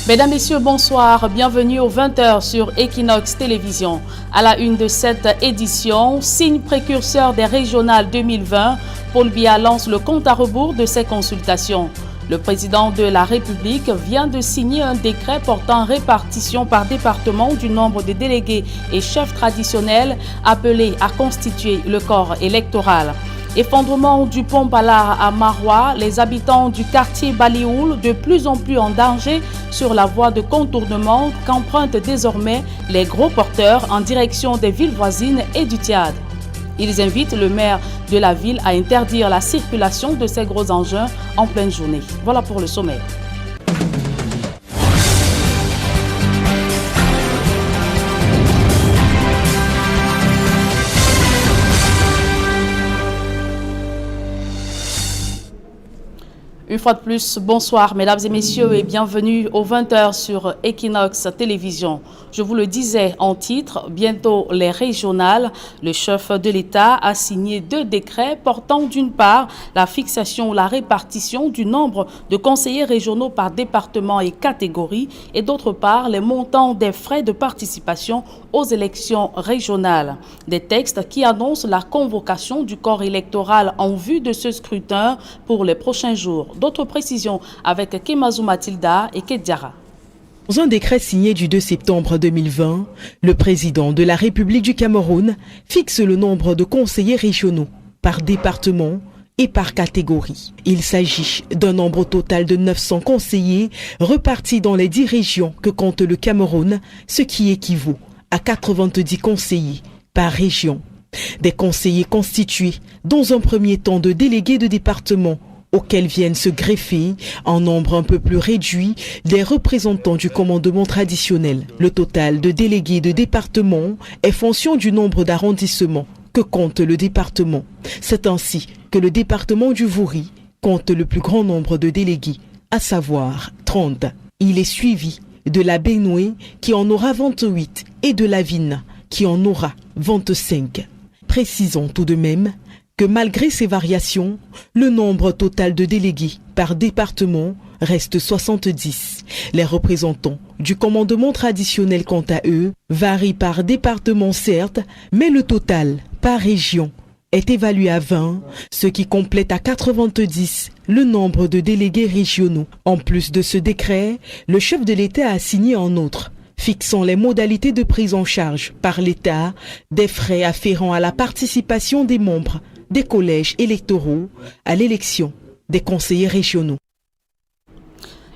Mesdames, Messieurs, bonsoir. Bienvenue aux 20h sur Equinox Télévision. À la une de cette édition, signe précurseur des régionales 2020, Paul Biya lance le compte à rebours de ses consultations. Le président de la République vient de signer un décret portant répartition par département du nombre de délégués et chefs traditionnels appelés à constituer le corps électoral. Effondrement du pont Palar à Maroua, les habitants du quartier Balioul de plus en plus en danger sur la voie de contournement qu'empruntent désormais les gros porteurs en direction des villes voisines et du Tchad. Ils invitent le maire de la ville à interdire la circulation de ces gros engins en pleine journée. Voilà pour le sommaire. Une fois de plus, bonsoir mesdames et messieurs et bienvenue aux 20h sur Equinox Télévision. Je vous le disais en titre, bientôt les régionales. Le chef de l'État a signé 2 décrets portant d'une part la fixation ou la répartition du nombre de conseillers régionaux par département et catégorie et d'autre part les montants des frais de participation aux élections régionales. Des textes qui annoncent la convocation du corps électoral en vue de ce scrutin pour les prochains jours. D'autres précisions avec Kemazou Matilda et Kedjara. Dans un décret signé du 2 septembre 2020, le président de la République du Cameroun fixe le nombre de conseillers régionaux par département et par catégorie. Il s'agit d'un nombre total de 900 conseillers repartis dans les 10 régions que compte le Cameroun, ce qui équivaut à 90 conseillers par région. Des conseillers constitués dans un premier temps de délégués de département auxquels viennent se greffer, en nombre un peu plus réduit, des représentants du commandement traditionnel. Le total de délégués de département est fonction du nombre d'arrondissements que compte le département. C'est ainsi que le département du Vouri compte le plus grand nombre de délégués, à savoir 30. Il est suivi de la Benoué qui en aura 28 et de la Vina qui en aura 25. Précisons tout de même que malgré ces variations, le nombre total de délégués par département reste 70. Les représentants du commandement traditionnel, quant à eux, varient par département certes, mais le total par région est évalué à 20, ce qui complète à 90 le nombre de délégués régionaux. En plus de ce décret, le chef de l'État a signé en outre fixant les modalités de prise en charge par l'État des frais afférents à la participation des membres des collèges électoraux à l'élection des conseillers régionaux.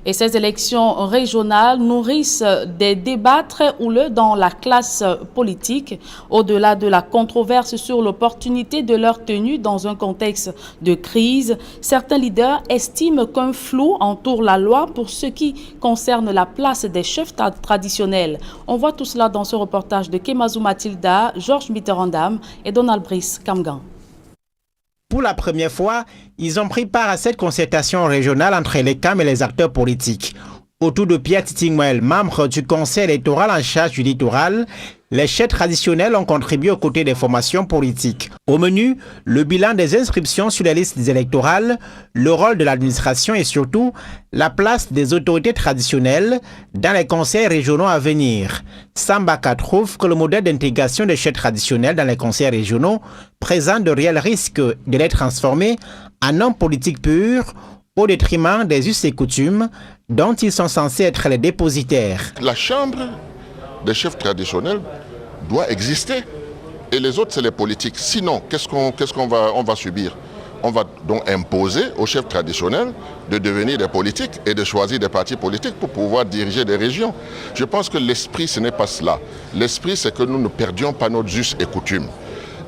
Et ces élections régionales nourrissent des débats très houleux dans la classe politique. Au-delà de la controverse sur l'opportunité de leur tenue dans un contexte de crise, certains leaders estiment qu'un flou entoure la loi pour ce qui concerne la place des chefs traditionnels. On voit tout cela dans ce reportage de Kemazou Matilda, Georges Mitterrandam et Donald Brice Kamgan. Pour la première fois, ils ont pris part à cette concertation régionale entre les CAM et les acteurs politiques. Autour de Pierre Titingwell, membre du conseil électoral en charge du littoral, les chefs traditionnels ont contribué aux côtés des formations politiques. Au menu, le bilan des inscriptions sur les listes électorales, le rôle de l'administration et surtout la place des autorités traditionnelles dans les conseils régionaux à venir. Sambaka trouve que le modèle d'intégration des chefs traditionnels dans les conseils régionaux présente de réels risques de les transformer en hommes politiques purs au détriment des us et coutumes dont ils sont censés être les dépositaires. La chambre des chefs traditionnels doit exister et les autres c'est les politiques. Sinon, qu'est-ce qu'on va subir? On va donc imposer aux chefs traditionnels de devenir des politiques et de choisir des partis politiques pour pouvoir diriger des régions. Je pense que l'esprit ce n'est pas cela. L'esprit c'est que nous ne perdions pas nos us et coutumes.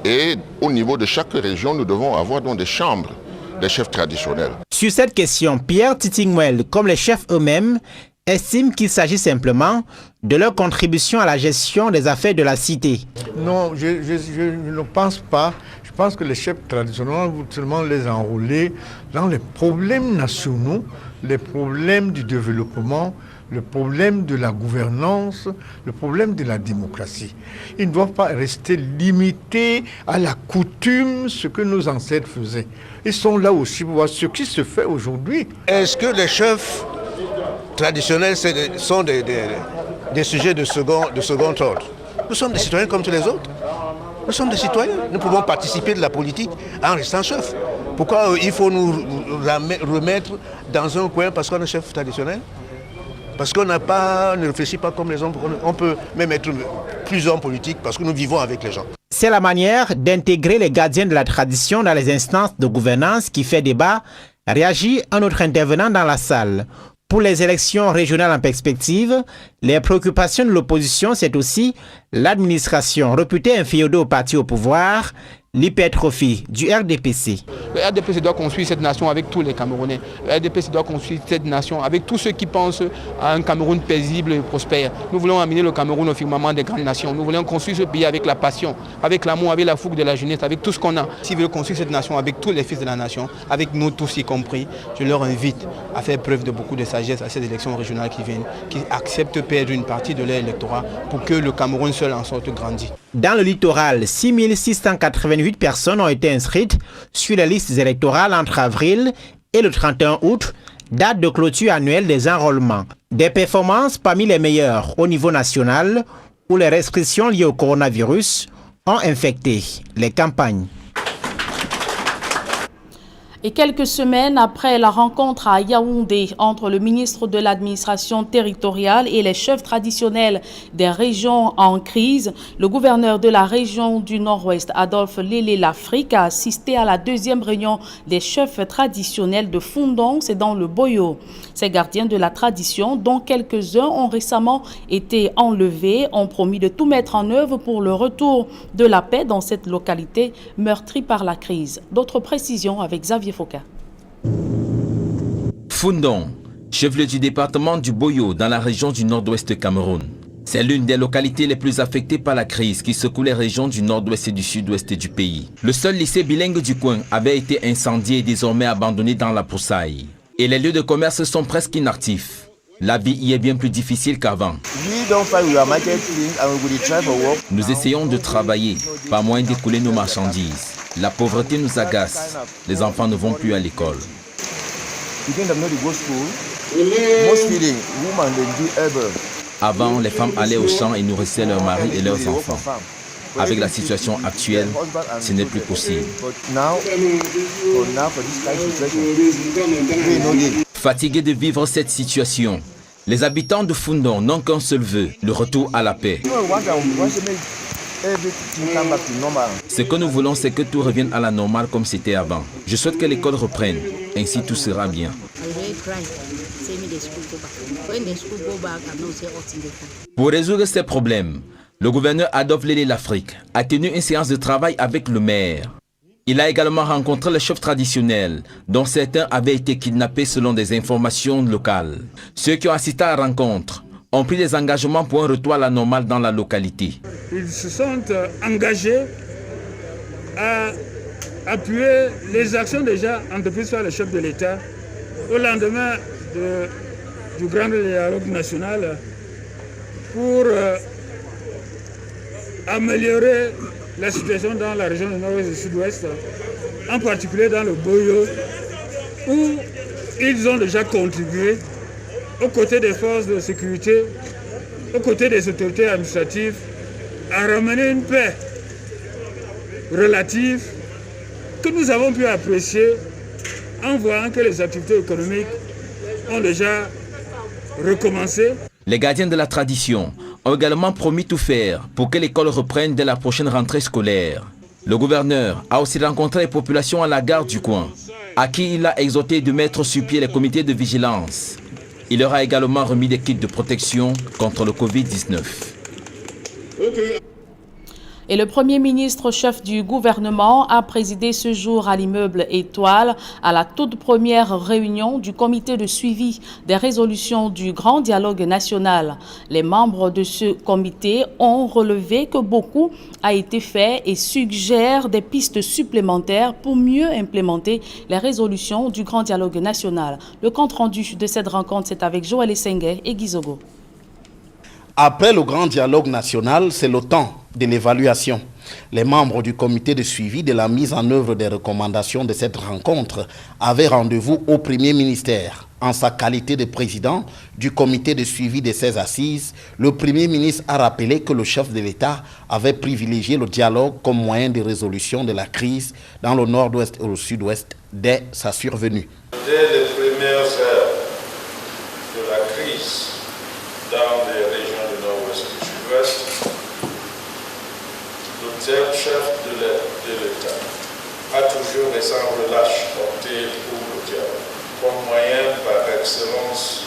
Et au niveau de chaque région, nous devons avoir donc des chambres des chefs traditionnels. Sur cette question, Pierre Titingwell, comme les chefs eux-mêmes, estiment qu'il s'agit simplement de leur contribution à la gestion des affaires de la cité. Non, je ne pense pas. Je pense que les chefs traditionnels vont seulement les enrôler dans les problèmes nationaux, les problèmes du développement, le problème de la gouvernance, le problème de la démocratie. Ils ne doivent pas rester limités à la coutume, ce que nos ancêtres faisaient. Ils sont là aussi pour voir ce qui se fait aujourd'hui. Est-ce que les chefs traditionnels sont des sujets de second ordre. Nous sommes des citoyens comme tous les autres. Nous sommes des citoyens. Nous pouvons participer de la politique en restant chef. Pourquoi il faut nous remettre dans un coin parce qu'on est chef traditionnel? Parce qu'on ne réfléchit pas comme les hommes. On peut même être plus homme politique parce que nous vivons avec les gens. C'est la manière d'intégrer les gardiens de la tradition dans les instances de gouvernance qui fait débat, réagit un autre intervenant dans la salle. Pour les élections régionales en perspective, les préoccupations de l'opposition, c'est aussi l'administration réputée inféodée au parti au pouvoir, l'hypertrophie du RDPC. Le RDPC doit construire cette nation avec tous les Camerounais. Le RDPC doit construire cette nation avec tous ceux qui pensent à un Cameroun paisible et prospère. Nous voulons amener le Cameroun au firmament des grandes nations. Nous voulons construire ce pays avec la passion, avec l'amour, avec la fougue de la jeunesse, avec tout ce qu'on a. S'ils veulent construire cette nation avec tous les fils de la nation, avec nous tous y compris, je leur invite à faire preuve de beaucoup de sagesse à ces élections régionales qui viennent, qui acceptent de perdre une partie de leur électorat pour que le Cameroun seul en sorte grandit. Dans le littoral, 6688 personnes ont été inscrites sur les listes électorales entre avril et le 31 août, date de clôture annuelle des enrôlements. Des performances parmi les meilleures au niveau national où les restrictions liées au coronavirus ont infecté les campagnes. Et quelques semaines après la rencontre à Yaoundé entre le ministre de l'administration territoriale et les chefs traditionnels des régions en crise, le gouverneur de la région du Nord-Ouest, Adolphe Lélé Lafrique, a assisté à la deuxième réunion des chefs traditionnels de Fundong, c'est dans le Boyo. Ces gardiens de la tradition, dont quelques-uns ont récemment été enlevés, ont promis de tout mettre en œuvre pour le retour de la paix dans cette localité meurtrie par la crise. D'autres précisions avec Xavier Foucault. Fundong, chef-lieu du département du Boyo dans la région du nord-ouest Cameroun. C'est l'une des localités les plus affectées par la crise qui secoue les régions du nord-ouest et du sud-ouest du pays. Le seul lycée bilingue du coin avait été incendié et désormais abandonné dans la broussaille. Et les lieux de commerce sont presque inactifs. La vie y est bien plus difficile qu'avant. Nous essayons de travailler, pas moins d'écouler nos marchandises. La pauvreté nous agace. Les enfants ne vont plus à l'école. Avant, les femmes allaient au champ et nourrissaient leurs maris et leurs enfants. Avec la situation actuelle, ce n'est plus possible. Fatigués de vivre cette situation, les habitants de Fundong n'ont qu'un seul vœu, le retour à la paix. Ce que nous voulons, c'est que tout revienne à la normale comme c'était avant. Je souhaite que l'école reprenne, ainsi tout sera bien. Pour résoudre ces problèmes, le gouverneur Adolphe Lélé Lafrique a tenu une séance de travail avec le maire. Il a également rencontré les chefs traditionnels, dont certains avaient été kidnappés selon des informations locales. Ceux qui ont assisté à la rencontre ont pris des engagements pour un retour à la normale dans la localité. Ils se sont engagés à appuyer les actions déjà entreprises par le chef de l'État au lendemain du grand dialogue national pour améliorer la situation dans la région du Nord-Ouest et du Sud-Ouest, en particulier dans le Boyo, où ils ont déjà contribué aux côtés des forces de sécurité, aux côtés des autorités administratives, à ramener une paix relative que nous avons pu apprécier en voyant que les activités économiques ont déjà recommencé. Les gardiens de la tradition ont également promis tout faire pour que l'école reprenne dès la prochaine rentrée scolaire. Le gouverneur a aussi rencontré les populations à la gare du coin, à qui il a exhorté de mettre sur pied les comités de vigilance. Il leur a également remis des kits de protection contre le Covid-19. Et le Premier ministre chef du gouvernement a présidé ce jour à l'immeuble Étoile à la toute première réunion du comité de suivi des résolutions du Grand Dialogue national. Les membres de ce comité ont relevé que beaucoup a été fait et suggèrent des pistes supplémentaires pour mieux implémenter les résolutions du Grand Dialogue national. Le compte-rendu de cette rencontre, c'est avec Joël Essengue et Guizogo. Après le Grand Dialogue national, c'est le temps de l'évaluation. Les membres du comité de suivi de la mise en œuvre des recommandations de cette rencontre avaient rendez-vous au Premier ministère. En sa qualité de président du comité de suivi de ces assises, le Premier ministre a rappelé que le chef de l'État avait privilégié le dialogue comme moyen de résolution de la crise dans le nord-ouest et le sud-ouest dès sa survenue. Dès les premières heures de la crise dans les régions du nord-ouest et du sud-ouest, le chef de l'État a toujours et sans relâche opté pour le dialogue comme moyen par excellence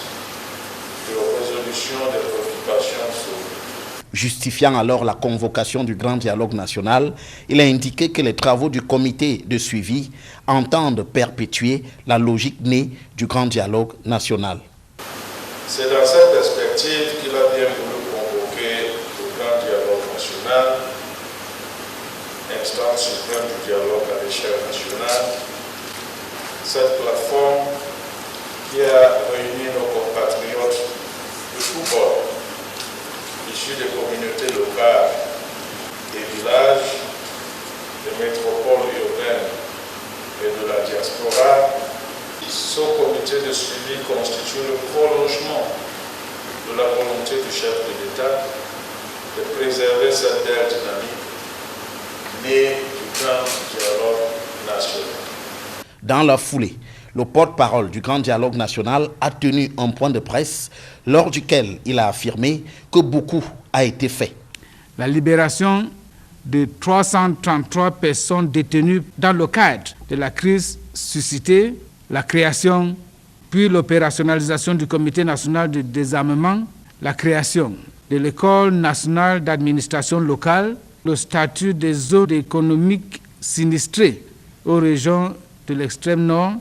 de résolution des préoccupations soulevées. Justifiant alors la convocation du grand dialogue national, il a indiqué que les travaux du comité de suivi entendent perpétuer la logique née du grand dialogue national. C'est dans cette perspective qu'il a bien voulu convoquer le grand dialogue national, instance suprême du dialogue à l'échelle nationale. Cette plateforme qui a réuni nos compatriotes de tous bords, issus des communautés locales, des villages, des métropoles urbaines et de la diaspora. Ce comité de suivi constitue le prolongement de la volonté du chef de l'État de préserver cette belle dynamique née du grand dialogue national. Dans la foulée, le porte-parole du grand dialogue national a tenu un point de presse lors duquel il a affirmé que beaucoup a été fait. La libération de 333 personnes détenues dans le cadre de la crise suscitée, la création puis l'opérationnalisation du Comité national de désarmement, la création de l'École nationale d'administration locale, le statut des zones économiques sinistrées aux régions de l'extrême nord,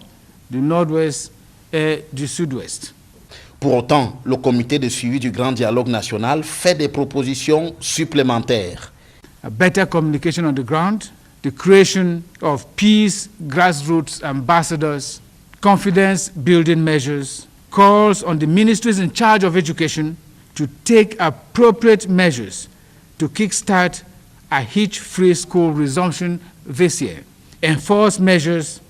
du nord-ouest et du sud-ouest. Pour autant, le comité de suivi du grand dialogue national fait des propositions supplémentaires. A better communication on the ground, the creation of peace grassroots ambassadors, confidence building measures, calls on the ministries in charge of education to take appropriate measures to kickstart a hitch-free school resumption this year, enforce measures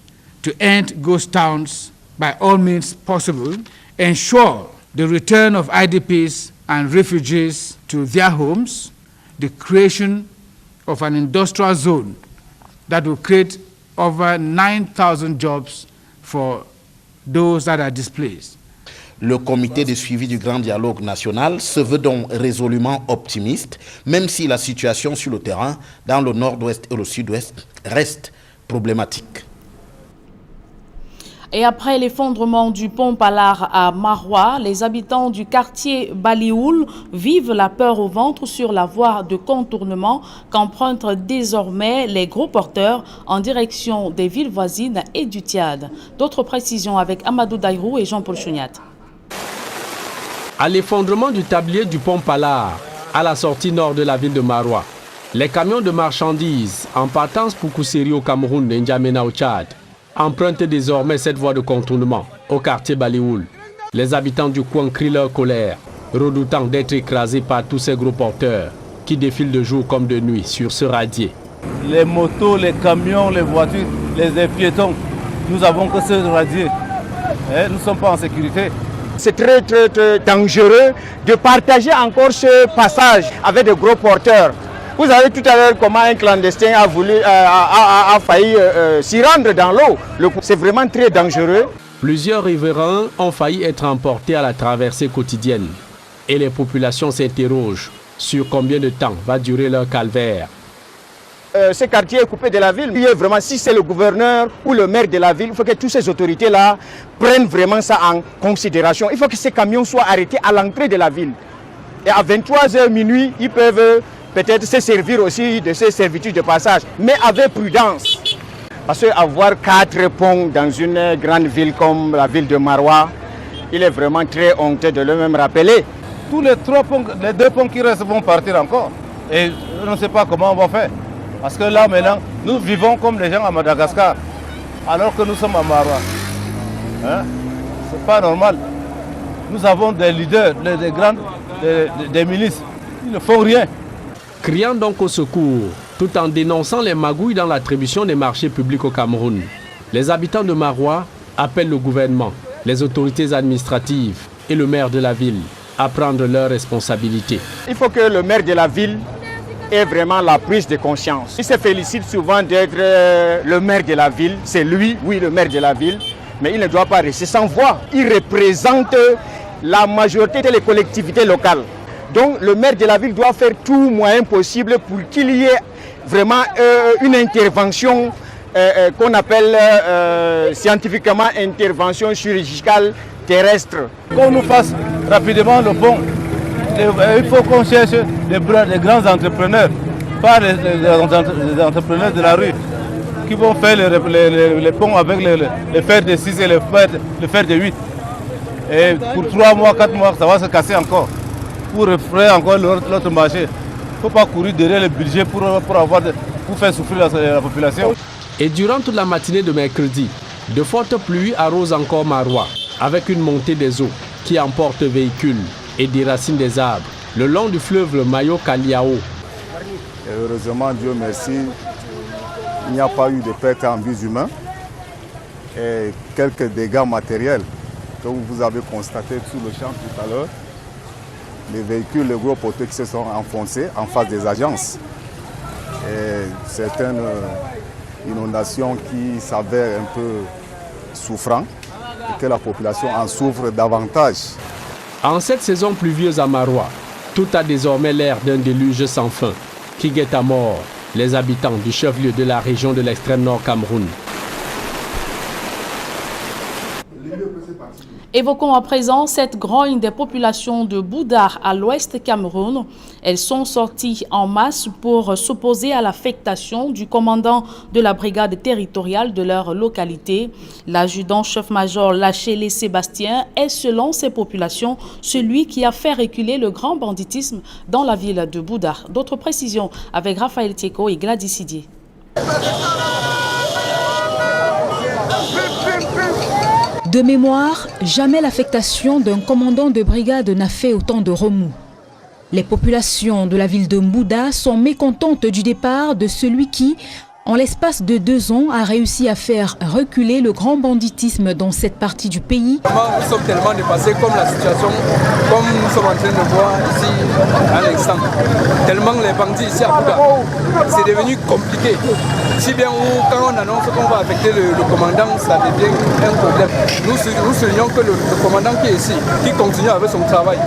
to end ghost towns by all means possible, ensure the return of IDPs and refugees to their homes, the creation of an industrial zone that will create over 9,000 jobs for those that are displaced. Le comité de suivi du grand dialogue national se veut donc résolument optimiste, même si la situation sur le terrain, dans le nord-ouest et le sud-ouest, reste problématique. Et après l'effondrement du pont Palar à Maroua, les habitants du quartier Balioul vivent la peur au ventre sur la voie de contournement qu'empruntent désormais les gros porteurs en direction des villes voisines et du Tchad. D'autres précisions avec Amadou Daïrou et Jean-Paul Chouniat. À l'effondrement du tablier du pont Palar, à la sortie nord de la ville de Maroua, les camions de marchandises en partance pour Kousséri au Cameroun et N'Djamena au Tchad empruntent désormais cette voie de contournement au quartier Balioul. Les habitants du coin crient leur colère, redoutant d'être écrasés par tous ces gros porteurs qui défilent de jour comme de nuit sur ce radier. Les motos, les camions, les voitures, les piétons, nous avons que ce radier. Nous ne sommes pas en sécurité. C'est très dangereux de partager encore ce passage avec de gros porteurs. Vous avez tout à l'heure comment un clandestin a failli s'y rendre dans l'eau. C'est vraiment très dangereux. Plusieurs riverains ont failli être emportés à la traversée quotidienne. Et les populations s'interrogent sur combien de temps va durer leur calvaire. Ce quartier est coupé de la ville. Vraiment, si c'est le gouverneur ou le maire de la ville, il faut que toutes ces autorités-là prennent vraiment ça en considération. Il faut que ces camions soient arrêtés à l'entrée de la ville. Et à 23h minuit, ils peuvent peut-être se servir aussi de ces servitudes de passage, mais avec prudence. Parce qu'avoir 4 ponts dans une grande ville comme la ville de Maroua, il est vraiment très honteux de le même rappeler. Tous les 3 ponts, les 2 ponts qui restent vont partir encore. Et je ne sais pas comment on va faire. Parce que là maintenant, nous vivons comme les gens à Madagascar, alors que nous sommes à Maroua. C'est pas normal. Nous avons des leaders, des ministres, ils ne font rien. Criant donc au secours, tout en dénonçant les magouilles dans l'attribution des marchés publics au Cameroun. Les habitants de Maroua appellent le gouvernement, les autorités administratives et le maire de la ville à prendre leurs responsabilités. Il faut que le maire de la ville ait vraiment la prise de conscience. Il se félicite souvent d'être le maire de la ville. C'est lui, oui, le maire de la ville, mais il ne doit pas rester sans voix. Il représente la majorité des collectivités locales. Donc le maire de la ville doit faire tout moyen possible pour qu'il y ait vraiment une intervention qu'on appelle scientifiquement intervention chirurgicale terrestre. Qu'on nous fasse rapidement le pont. Il faut qu'on cherche des grands entrepreneurs, pas les entrepreneurs de la rue, qui vont faire les ponts avec les fers de 6 et les fers de 8. Et pour 3 mois, 4 mois, ça va se casser encore. Pour refaire encore l'autre marché. Il ne faut pas courir derrière le budget pour faire souffrir la population. Et durant toute la matinée de mercredi, de fortes pluies arrosent encore Maroua, avec une montée des eaux qui emporte véhicules et déracine des arbres le long du fleuve le Mayo Kaliao. Heureusement, Dieu merci, il n'y a pas eu de pertes en vies humains et quelques dégâts matériels que vous avez constatés sur le champ tout à l'heure. Les véhicules, les gros poteaux qui se sont enfoncés en face des agences. Et c'est une inondation qui s'avère un peu souffrant et que la population en souffre davantage. En cette saison pluvieuse à Maroua, tout a désormais l'air d'un déluge sans fin qui guette à mort les habitants du chef-lieu de la région de l'extrême nord Cameroun. Évoquons à présent cette grogne des populations de Boudar à l'ouest Cameroun. Elles sont sorties en masse pour s'opposer à l'affectation du commandant de la brigade territoriale de leur localité. L'adjudant-chef-major Lachélé Sébastien est, selon ces populations, celui qui a fait reculer le grand banditisme dans la ville de Boudar. D'autres précisions avec Raphaël Tieko et Gladys Sidier. De mémoire, jamais l'affectation d'un commandant de brigade n'a fait autant de remous. Les populations de la ville de Mbouda sont mécontentes du départ de celui qui, en l'espace de 2 ans, a réussi à faire reculer le grand banditisme dans cette partie du pays. Nous sommes tellement dépassés comme la situation, comme nous sommes en train de voir ici à l'instant. Tellement les bandits ici à Bouda, c'est devenu compliqué. Si bien où, quand on annonce qu'on va affecter le commandant, ça devient un problème. Nous soulignons que le commandant qui est ici, qui continue avec son travail.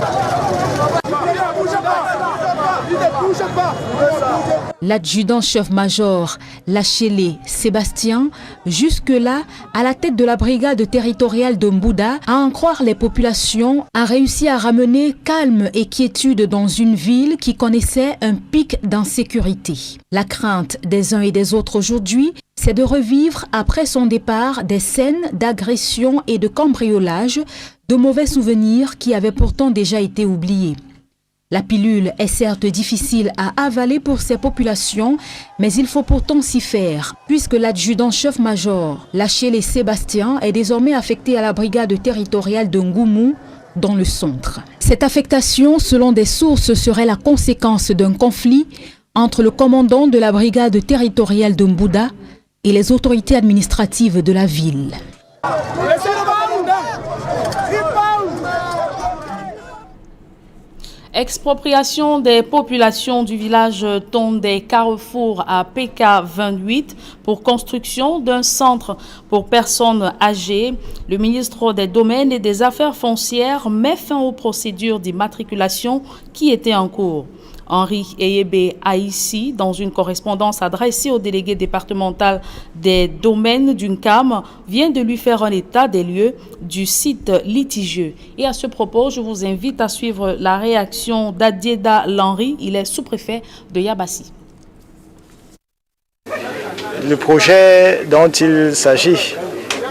L'adjudant-chef-major Lachélé Sébastien, jusque-là à la tête de la brigade territoriale de Mbouda, à en croire les populations, a réussi à ramener calme et quiétude dans une ville qui connaissait un pic d'insécurité. La crainte des uns et des autres aujourd'hui, c'est de revivre après son départ des scènes d'agression et de cambriolage, de mauvais souvenirs qui avaient pourtant déjà été oubliés. La pilule est certes difficile à avaler pour ces populations, mais il faut pourtant s'y faire, puisque l'adjudant-chef-major Lachélé Sébastien est désormais affecté à la brigade territoriale de Ngoumou, dans le centre. Cette affectation, selon des sources, serait la conséquence d'un conflit entre le commandant de la brigade territoriale de Mbouda et les autorités administratives de la ville. Expropriation des populations du village Tondé Carrefour à PK 28 pour construction d'un centre pour personnes âgées. Le ministre des Domaines et des Affaires foncières met fin aux procédures d'immatriculation qui étaient en cours. Henri Eyebe Aïssi, dans une correspondance adressée au délégué départemental des domaines d'UNCAM, vient de lui faire un état des lieux du site litigieux. Et à ce propos, je vous invite à suivre la réaction d'Adieda Lanry, il est sous-préfet de Yabassi. Le projet dont il s'agit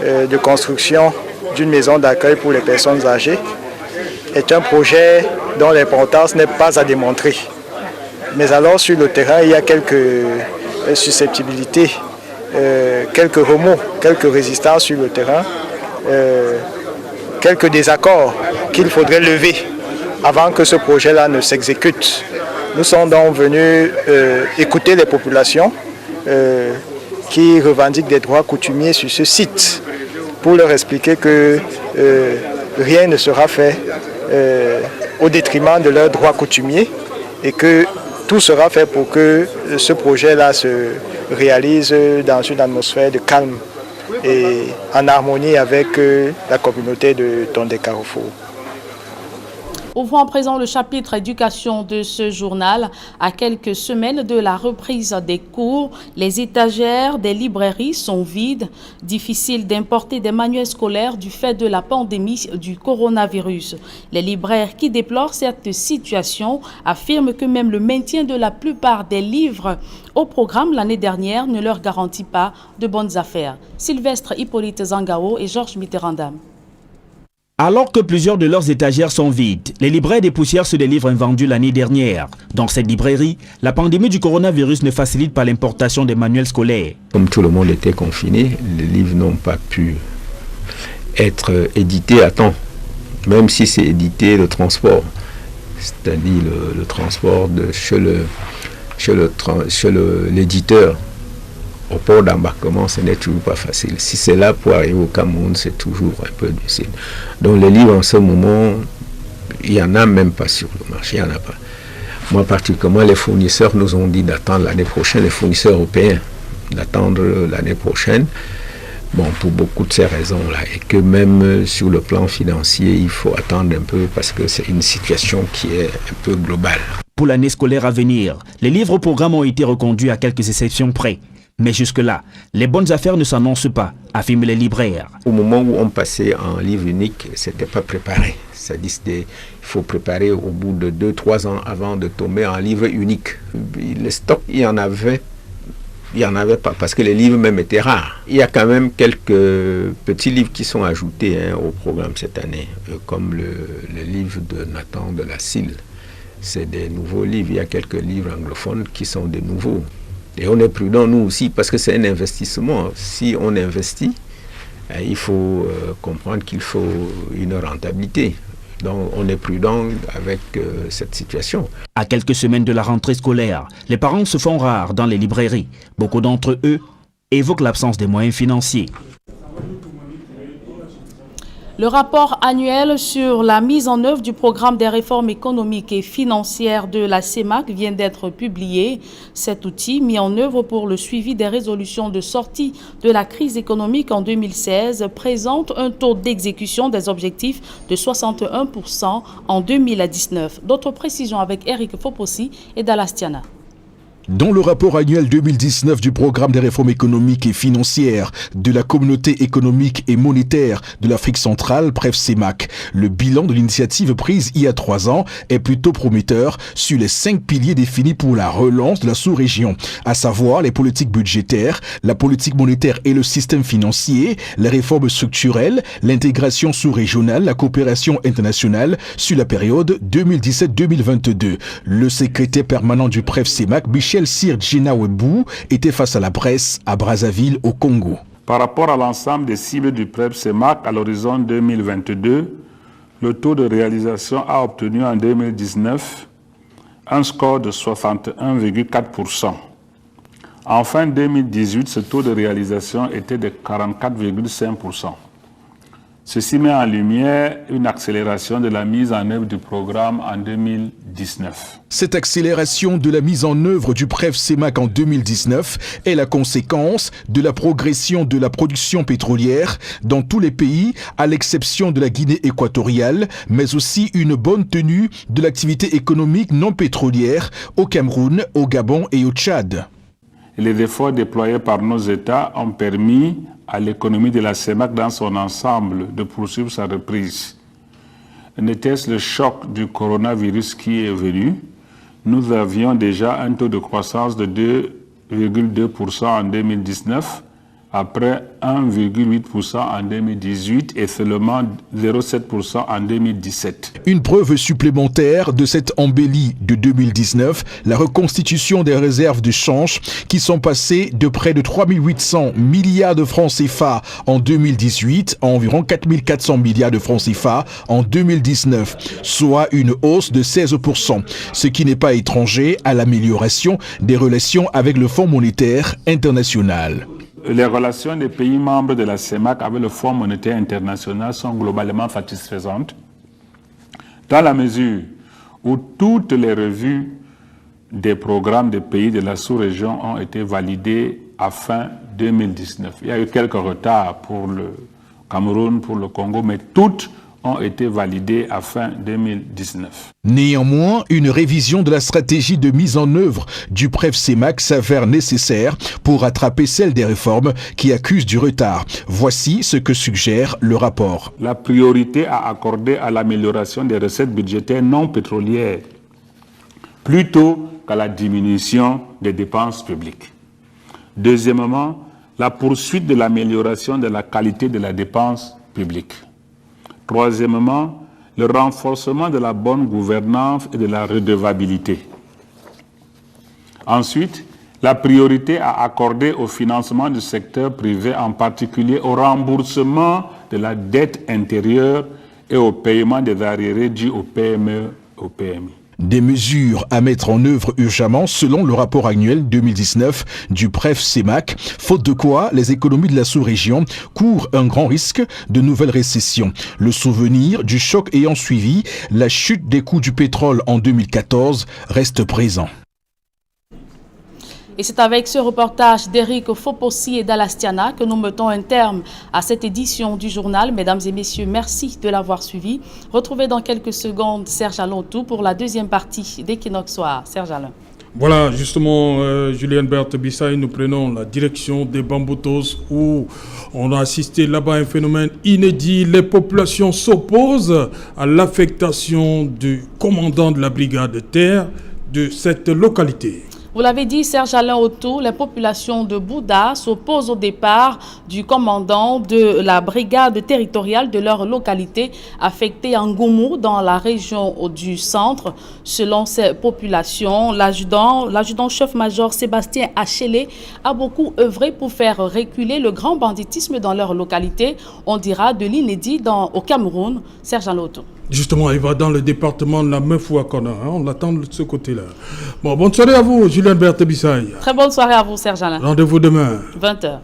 de construction d'une maison d'accueil pour les personnes âgées est un projet dont l'importance n'est pas à démontrer. Mais alors sur le terrain, il y a quelques susceptibilités, quelques remous, quelques résistances sur le terrain, quelques désaccords qu'il faudrait lever avant que ce projet-là ne s'exécute. Nous sommes donc venus écouter les populations qui revendiquent des droits coutumiers sur ce site pour leur expliquer que rien ne sera fait au détriment de leurs droits coutumiers et que tout sera fait pour que ce projet-là se réalise dans une atmosphère de calme et en harmonie avec la communauté de Tondé-Carrefour. Ouvrons à présent le chapitre éducation de ce journal. À quelques semaines de la reprise des cours, les étagères des librairies sont vides. Difficile d'importer des manuels scolaires du fait de la pandémie du coronavirus. Les libraires qui déplorent cette situation affirment que même le maintien de la plupart des livres au programme l'année dernière ne leur garantit pas de bonnes affaires. Sylvestre Hippolyte Zangao et Georges Mitterrandam. Alors que plusieurs de leurs étagères sont vides, les libraires dépoussièrent ceux des livres invendus l'année dernière. Dans cette librairie, la pandémie du coronavirus ne facilite pas l'importation des manuels scolaires. Comme tout le monde était confiné, les livres n'ont pas pu être édités à temps, même si c'est édité le transport, c'est-à-dire le transport chez l'éditeur. Au port d'embarquement, ce n'est toujours pas facile. Si c'est là pour arriver au Cameroun, c'est toujours un peu difficile. Donc les livres en ce moment, il n'y en a même pas sur le marché, il n'y en a pas. Moi particulièrement, les fournisseurs nous ont dit d'attendre l'année prochaine, les fournisseurs européens, d'attendre l'année prochaine. Bon, pour beaucoup de ces raisons-là. Et que même sur le plan financier, il faut attendre un peu parce que c'est une situation qui est un peu globale. Pour l'année scolaire à venir, les livres au programme ont été reconduits à quelques exceptions près. Mais jusque-là, les bonnes affaires ne s'annoncent pas, affirment les libraires. Au moment où on passait en livre unique, ce n'était pas préparé. C'est-à-dire qu'il faut préparer au bout de 2-3 ans avant de tomber en livre unique. Les stocks, il y en avait pas parce que les livres même étaient rares. Il y a quand même quelques petits livres qui sont ajoutés au programme cette année, comme le livre de Nathan de la Sille. C'est des nouveaux livres. Il y a quelques livres anglophones qui sont des nouveaux. Et on est prudent, nous aussi, parce que c'est un investissement. Si on investit, il faut comprendre qu'il faut une rentabilité. Donc on est prudent avec cette situation. À quelques semaines de la rentrée scolaire, les parents se font rares dans les librairies. Beaucoup d'entre eux évoquent l'absence des moyens financiers. Le rapport annuel sur la mise en œuvre du programme des réformes économiques et financières de la CEMAC vient d'être publié. Cet outil, mis en œuvre pour le suivi des résolutions de sortie de la crise économique en 2016, présente un taux d'exécution des objectifs de 61% en 2019. D'autres précisions avec Eric Fopossi et Dalastiana. Dans le rapport annuel 2019 du programme des réformes économiques et financières de la Communauté économique et monétaire de l'Afrique centrale, bref CEMAC, le bilan de l'initiative prise il y a 3 ans est plutôt prometteur sur les 5 piliers définis pour la relance de la sous-région, à savoir les politiques budgétaires, la politique monétaire et le système financier, les réformes structurelles, l'intégration sous-régionale, la coopération internationale sur la période 2017-2022. Le secrétaire permanent du bref CEMAC, Michel Sir Gina Webou, était face à la presse à Brazzaville au Congo. Par rapport à l'ensemble des cibles du PREP CEMAC à l'horizon 2022, le taux de réalisation a obtenu en 2019 un score de 61,4%. En fin 2018, ce taux de réalisation était de 44,5%. Ceci met en lumière une accélération de la mise en œuvre du programme en 2019. Cette accélération de la mise en œuvre du PREF CEMAC en 2019 est la conséquence de la progression de la production pétrolière dans tous les pays, à l'exception de la Guinée équatoriale, mais aussi une bonne tenue de l'activité économique non pétrolière au Cameroun, au Gabon et au Tchad. Les efforts déployés par nos États ont permis à l'économie de la CEMAC dans son ensemble de poursuivre sa reprise. N'était-ce le choc du coronavirus qui est venu? Nous avions déjà un taux de croissance de 2,2% en 2019, après 1,8% en 2018 et seulement 0,7% en 2017. Une preuve supplémentaire de cette embellie de 2019, la reconstitution des réserves de change qui sont passées de près de 3 800 milliards de francs CFA en 2018 à environ 4 400 milliards de francs CFA en 2019, soit une hausse de 16%, ce qui n'est pas étranger à l'amélioration des relations avec le Fonds monétaire international. Les relations des pays membres de la CEMAC avec le Fonds monétaire international sont globalement satisfaisantes, dans la mesure où toutes les revues des programmes des pays de la sous-région ont été validées à fin 2019. Il y a eu quelques retards pour le Cameroun, pour le Congo, mais toutes ont été validées à fin 2019. Néanmoins, une révision de la stratégie de mise en œuvre du PREF-CEMAC s'avère nécessaire pour rattraper celle des réformes qui accusent du retard. Voici ce que suggère le rapport. La priorité à accorder à l'amélioration des recettes budgétaires non pétrolières plutôt qu'à la diminution des dépenses publiques. Deuxièmement, la poursuite de l'amélioration de la qualité de la dépense publique. Troisièmement, le renforcement de la bonne gouvernance et de la redevabilité. Ensuite, la priorité à accorder au financement du secteur privé, en particulier au remboursement de la dette intérieure et au paiement des arriérés dus aux PME et aux PMI. Des mesures à mettre en œuvre urgemment selon le rapport annuel 2019 du PREF-CEMAC, faute de quoi les économies de la sous-région courent un grand risque de nouvelles récessions. Le souvenir du choc ayant suivi la chute des coûts du pétrole en 2014 reste présent. Et c'est avec ce reportage d'Éric Fopossi et d'Alastiana que nous mettons un terme à cette édition du journal. Mesdames et messieurs, merci de l'avoir suivi. Retrouvez dans quelques secondes Serge Alontou pour la deuxième partie d'Equinox Soir. Serge Alain. Voilà, justement, Julien Berthe Bissaï, nous prenons la direction des Bamboutos où on a assisté là-bas à un phénomène inédit. Les populations s'opposent à l'affectation du commandant de la brigade de terre de cette localité. Vous l'avez dit, Serge Alain Otto, les populations de Bouddha s'opposent au départ du commandant de la brigade territoriale de leur localité affectée en Goumou dans la région du centre. Selon ces populations, l'adjudant-chef-major Sébastien Achélé a beaucoup œuvré pour faire reculer le grand banditisme dans leur localité. On dira de l'inédit au Cameroun. Serge Alain Otto. Justement, il va dans le département de la Meufouakona. On l'attend de ce côté-là. Bon, bonne soirée à vous, Julien Berthe Bissaï. Très bonne soirée à vous, Serge Alain. Rendez-vous demain. 20h.